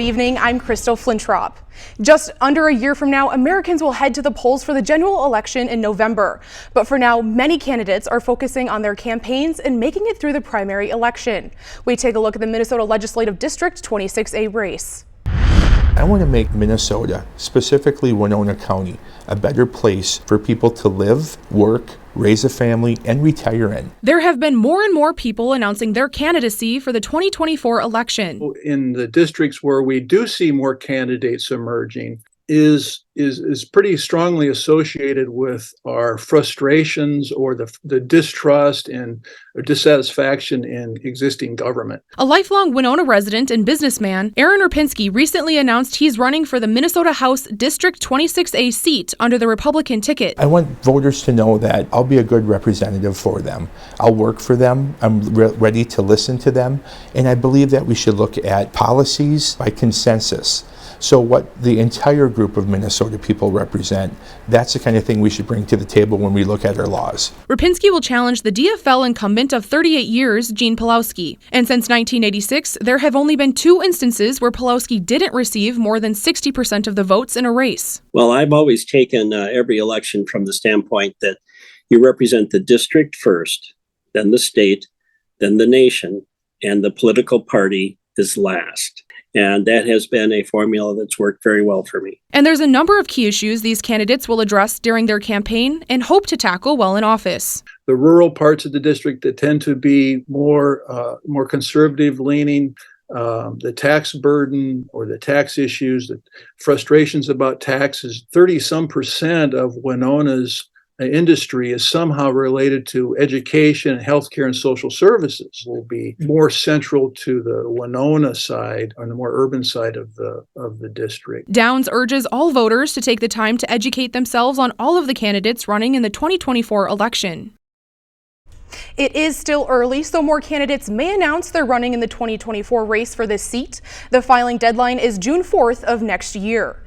Good evening, I'm Crystal Flintrop. Just under a year from now, Americans will head to the polls for the general election in November. But for now, many candidates are focusing on their campaigns and making it through the primary election. We take a look at the Minnesota Legislative District 26A race. I want to make Minnesota, specifically Winona County, a better place for people to live, work, raise a family, and retire in. There have been more and more people announcing their candidacy for the 2024 election. In the districts where we do see more candidates emerging is pretty strongly associated with our frustrations or the distrust and dissatisfaction in existing government. A lifelong Winona resident and businessman, Aaron Rapinski, recently announced he's running for the Minnesota House District 26A seat under the Republican ticket. I want voters to know that I'll be a good representative for them. I'll work for them. I'm ready to listen to them. And I believe that we should look at policies by consensus. So what the entire group of Minnesota people represent, that's the kind of thing we should bring to the table when we look at our laws. Rapinski will challenge the DFL incumbent of 38 years, Gene Pawlowski. And since 1986, there have only been 2 instances where Pawlowski didn't receive more than 60% of the votes in a race. Well, I've always taken every election from the standpoint that you represent the district first, then the state, then the nation, and the political party is last. And that has been a formula that's worked very well for me. And there's a number of key issues these candidates will address during their campaign and hope to tackle while in office. The rural parts of the district that tend to be more conservative leaning, the tax burden or the tax issues, the frustrations about taxes. 30-some% of Winona's industry is somehow related to education, healthcare, and social services will be more central to the Winona side, on the more urban side of the district. Downs urges all voters to take the time to educate themselves on all of the candidates running in the 2024 election. It is still early, so more candidates may announce they're running in the 2024 race for this seat. The filing deadline is June 4th of next year.